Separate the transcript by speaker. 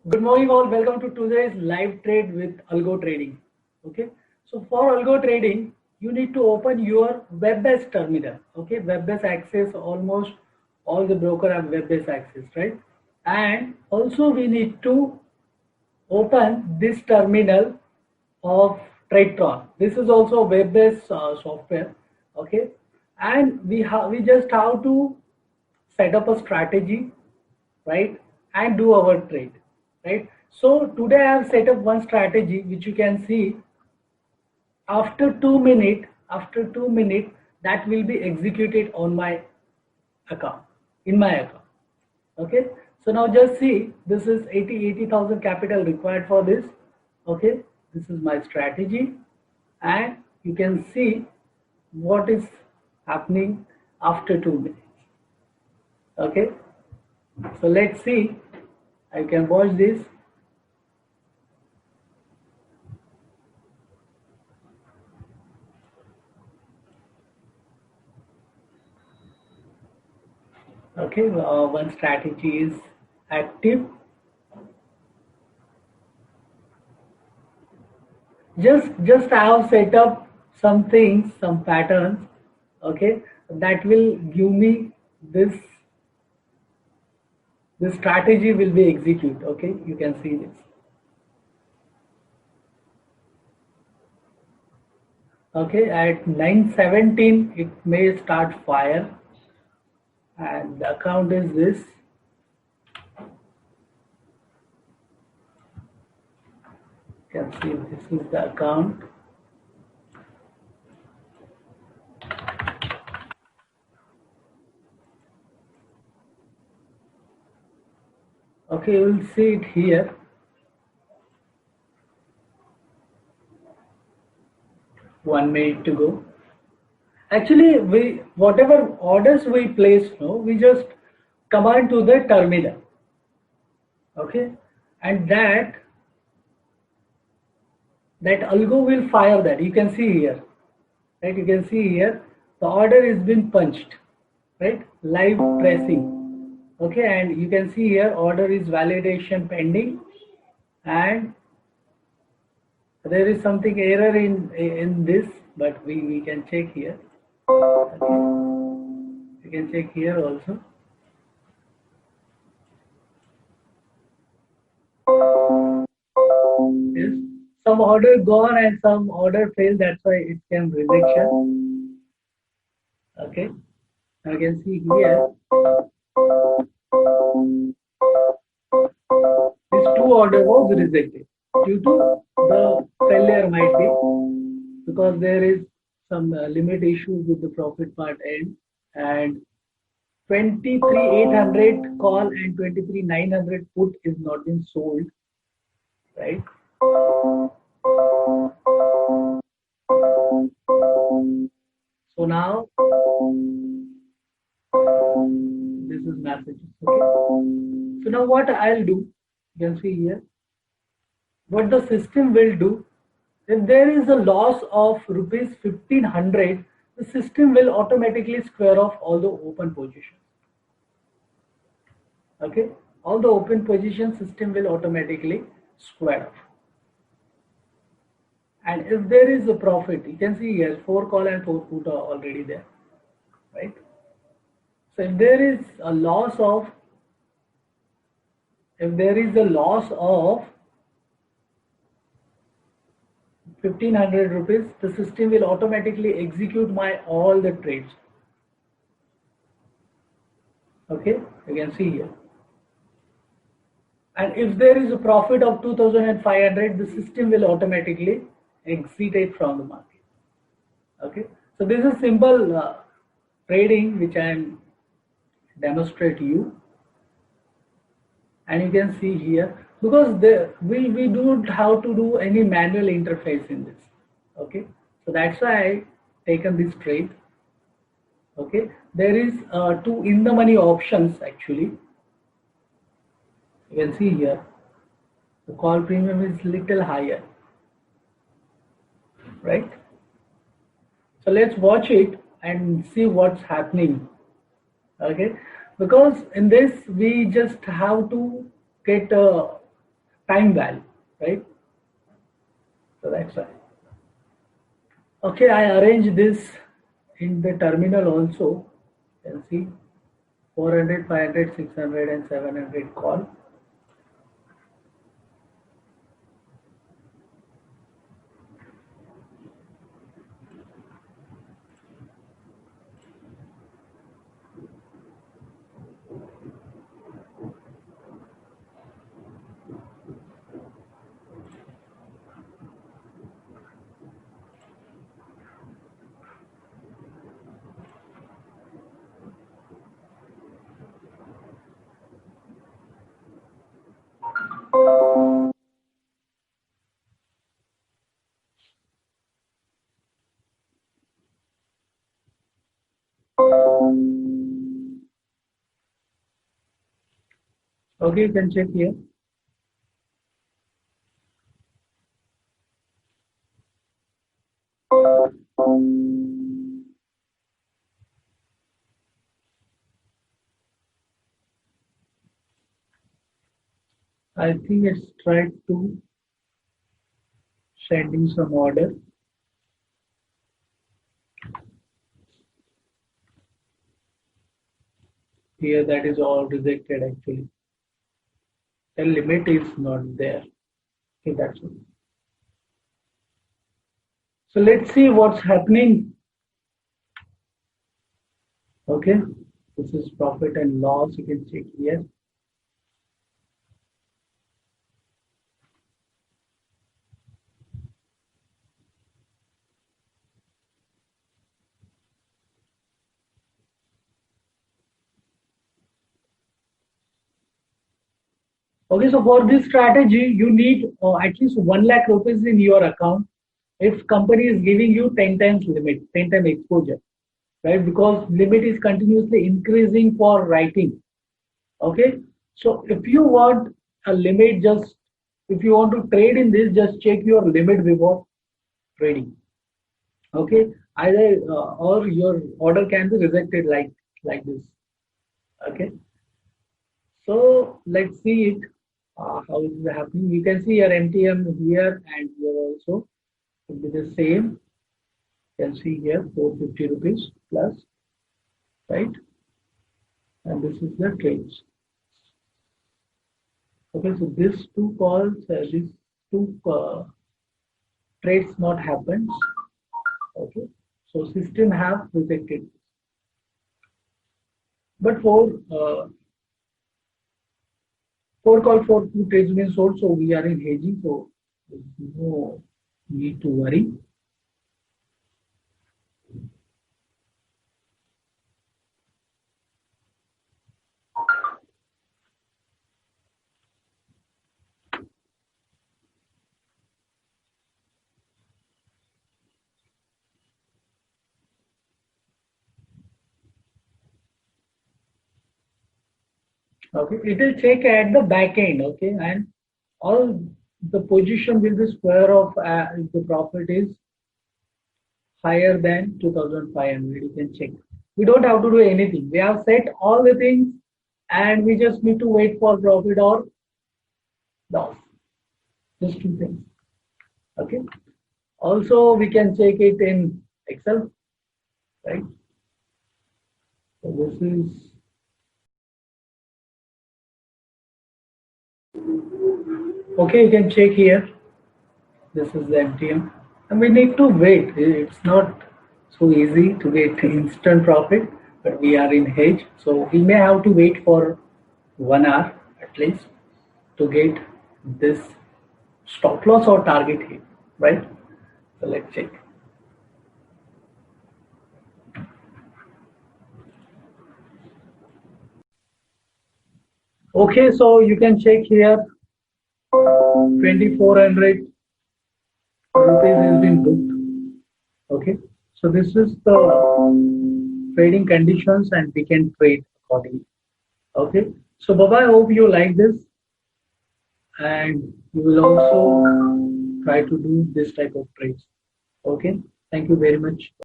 Speaker 1: Good morning, all. Welcome to today's live trade with Algo Trading. Okay, so for Algo Trading, you need to open your web-based terminal. Okay, web-based access. Almost all the broker have web-based access, right? And also we need to open this terminal of TradeTron. This is also a web-based software. Okay, and we just have to set up a strategy, right, and do our trade, right? So today I have set up one strategy which you can see after 2 minutes that will be executed on my account, in my account. Okay, so now just see, this is 80,000 capital required for this. Okay, this is my strategy, and you can see what is happening after 2 minutes. Okay, so let's see. I can watch this. Okay, one strategy is active. Just I have set up some things, some patterns. Okay, that will give me this. This strategy will be executed. Okay, you can see this. Okay, at 9:17 it may start fire, and the account is this. You can see this is the account. Okay, you will see it here. 1 minute to go. Actually, we whatever orders we place, no, we just command to the terminal. Okay, and that algo will fire that. You can see here, right? You can see here the order is been punched, right? Live pressing. Okay, and you can see here order is validation pending, and there is something error in this, but we can check here. Okay, you can check here also. Yes, some order gone and some order failed. That's why it came rejection. Okay, now you can see here this two order was rejected due to the failure might be because there is some limit issues with the profit part end, and 23,800 call and 23,900 put is not been sold, right? So now this is messages. Okay. So now what I'll do, you can see here, what the system will do, if there is a loss of rupees 1,500, the system will automatically square off all the open positions. Okay, all the open position system will automatically square off. And if there is a profit, you can see here 4 call and 4 put are already there, right? So if there is a loss of, if there is a loss of 1,500 rupees, the system will automatically execute my all the trades. Okay, you can see here. And if there is a profit of 2,500, the system will automatically exit it from the market. Okay, so this is simple trading which I am demonstrate you, and you can see here because we don't have to do any manual interface in this. Okay, so that's why I taken this trade. Okay, there is two in the money options actually. You can see here the call premium is little higher, right? So let's watch it and see what's happening. Okay, because in this we just have to get time value, right? So that's why. Okay, I arrange this in the terminal also. You can see 400, 500, 600 and 700 call. Okay, you can check here. I think it's tried to sending some order. Here that is all rejected actually. The limit is not there. Okay, that's it. So let's see what's happening. Okay, this is profit and loss. You can check here. Okay, so for this strategy, you need at least 1 lakh rupees in your account. If company is giving you 10 times limit, 10 times exposure, right? Because limit is continuously increasing for writing. Okay, so if you want a limit, just if you want to trade in this, just check your limit before trading. Okay, either or your order can be rejected like this. Okay, so let's see it how it is happening. You can see your MTM here and here also will be the same. You can see here 450 rupees plus, right? And this is the trades. Okay, so these two calls, these two trades not happened. Okay, so system have rejected. But for call for two trades been sold, so we are in hedging, so there's no need to worry. Okay, it will check at the back end. Okay, and all the position will be square of if the profit is higher than 2500. You can check. We don't have to do anything. We have set all the things, and we just need to wait for profit or loss. Just two things. Okay. Also, we can check it in Excel, right? So this is okay. You can check here. This is the MTM, and we need to wait. It's not so easy to get instant profit, but we are in hedge, so we may have to wait for 1 hour at least to get this stop loss or target hit, right? So let's check. Okay, so you can check here 2400 rupees has been booked. Okay, so this is the trading conditions and we can trade accordingly. Okay, so Baba, I hope you like this and you will also try to do this type of trades. Okay, thank you very much.